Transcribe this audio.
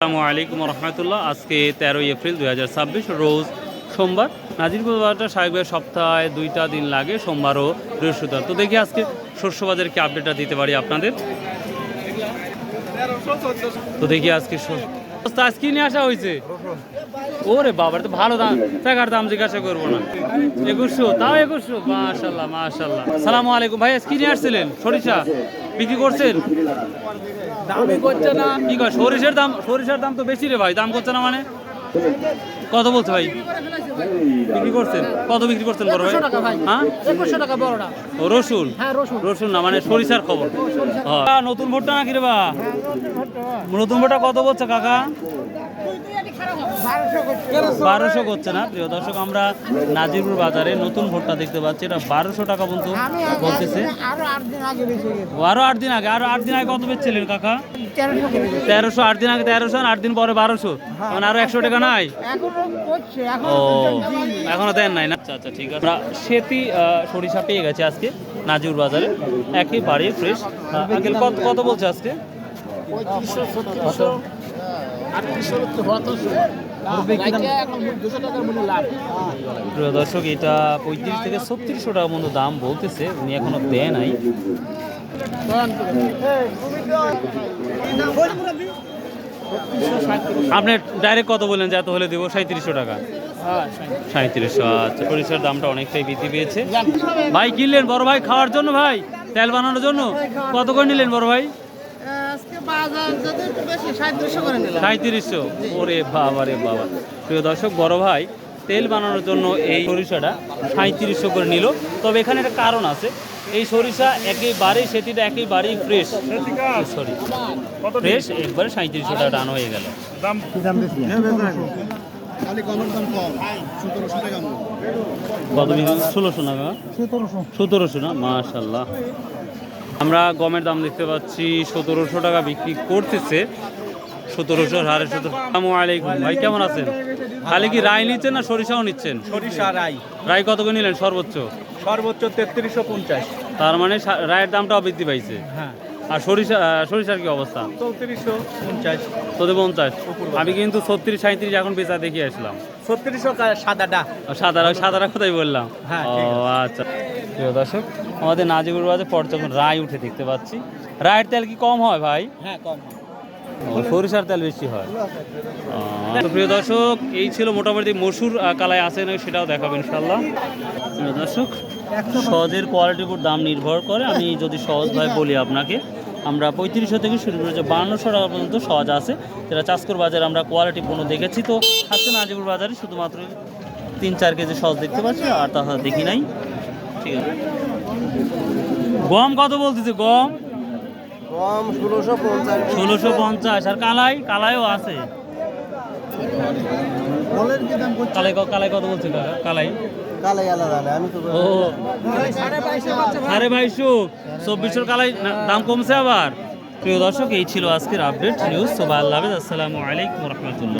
আসসালামু আলাইকুম রহমতুল্লাহ। আজকে 13 এপ্রিল 2026 রোজ সোমবার। নাজিরপুর বাজারটা স্বাভাবিক সপ্তাহে 2টা দিন লাগে, সোমবার ও বৃহস্পতিবার। তো দেখি আজকে শস্য বাজারে কি আপডেটটা দিতে পারি আপনাদের। তো দেখি আজকে আজ কি নিয়ে আসা হয়েছে। ওরে বাবার তো ভালো দাম, টাকার দাম জিজ্ঞাসা করবো না। 2100, তাও 2100। মাশাল্লাহ মাশাল্লাহ। সালামু আলাইকুম ভাই, কি নিয়ে আসছিলেন? সরিষা বিক্রি করছেন? দামই করছে না। কি কয় সরিষার দাম তো বেশি রে ভাই, দাম করছে না মানে? কত বলছে ভাই বিক্রি করছেন? কত বিক্রি করছেন বড় ভাই? হ্যাঁ 2100 টাকা বড়টা। ও রসুন, হ্যাঁ রসুন। রসুন না মানে সরিষার খবর। হ্যাঁ নতুন ভুট্টা নাকি রে বা? নতুন ভুট্টা কত বলছে কাকা? 1200 করছে না। প্রিয় দর্শক, আমরা নাজিরপুর বাজারে নতুন ভুট্টা দেখতে পাচ্ছি, এটা 1200 টাকা পর্যন্ত বলতেছে। আরো 8 দিন আগে বেশি গেছে। আরো 8 দিন আগে, আরো 8 দিন আগে কত বেচছিলেন কাকা? 1300। 8 দিন আগে 1300, 8 দিন পরে 1200, মানে আরো 100 টাকা নাই। এখনো করছে, ও এখনো দেন নাই না? আচ্ছা আচ্ছা ঠিক আছে। আমরা সেতি সরিষা পেয়ে গেছি আজকে নাজিরপুর বাজারে, একেবারে ফ্রেশ। আঙ্কেল কত বলছে আজকে? 3500 প্রিয় দর্শক, এটা 35 থেকে 3600 টাকা মতো দাম বলতেছে, উনি এখনো দেয় নাই। আপনি ডাইরেক্ট কত বললেন যে এত হলে দেবো? 3700 টাকা। 3700। আচ্ছা, সরিষার দামটা অনেকটাই বৃদ্ধি পেয়েছে। ভাই কিনলেন বড় ভাই খাওয়ার জন্য? ভাই তেল বানানোর জন্য কত করে নিলেন বড় ভাই? আজকে বাজার যদি একটু বেশি 3700 করে নিলাম। 3700। ওরে বাবা রে বাবা। প্রিয় দর্শক, বড় ভাই তেল বানানোর জন্য এই সরিষাটা 3700 করে নিল। তবে এখানে একটা কারণ আছে, এই সরিষা একেবারেই সেটিটা একেবারেই ফ্রেশ, সরি ফ্রেশ, একবারে 3700 টাকা টান হয়ে গেল। কত? 1600 না? 1700 না? মাশাল্লাহ। আমরা গমের দাম দেখতে পাচ্ছি 1700 টাকা বিক্রি করতেছে। 1700, 1750। আসসালামু আলাইকুম ভাই, কেমন আছেন? খালি কি রাই নিচ্ছেন না সরিষাও নিচ্ছেন? সরিষা রাই রাই কত করে নিলেন সর্বোচ্চ? 3350। তার মানে রায়ের দামটাও বৃদ্ধি পাইছে। হ্যাঁ, আর সরিষার কি অবস্থা? 3450। 50। আমি কিন্তু 36, 37 এখন বেচা দেখিয়ে আসলাম। 3600 সাদাটা। সাদারা কোথায় বললাম? হ্যাঁ, ও ঠিক আছে। আচ্ছা। প্রিয় দর্শক, আমাদের নাজিরপুর বাজারে পর্যটন রায় উঠে দেখতে পাচ্ছি। রায়ের তেল কি কম হয় ভাই? হ্যাঁ, কম। সরিষার তেল বেশি হয়। তো প্রিয় দর্শক, এই ছিল মোটামুটি। মসুর কালায় আছে নাকি সেটাও দেখাবো ইনশাল্লাহ। প্রিয় দর্শক, সহজের কোয়ালিটির উপর দাম নির্ভর করে। আমি যদি সহজভাবে বলি আপনাকে, আমরা 3500 থেকে শুরু করে 5200 টাকা পর্যন্ত সহজ আছে, যেটা চাষকর বাজারে আমরা কোয়ালিটি পণ্য দেখেছি। তো আজকে নাজিরপুর বাজারে শুধুমাত্র 3-4 কেজি সহজ দেখতে পাচ্ছি, আর তাছাড়া দেখি নাই। ঠিক আছে। গম কত বলতেছে? গম 1650। আর কালাইও আছে। কালাই কত বলছে কাকা? কালাই ও 2250। 2400 কালাই দাম কমছে আবার। প্রিয় দর্শক, এই ছিল আজকের আপডেট নিউজ। সবাই আল্লাহ হাফেজ। আসসালামু আলাইকুম রহমতুল্লাহ।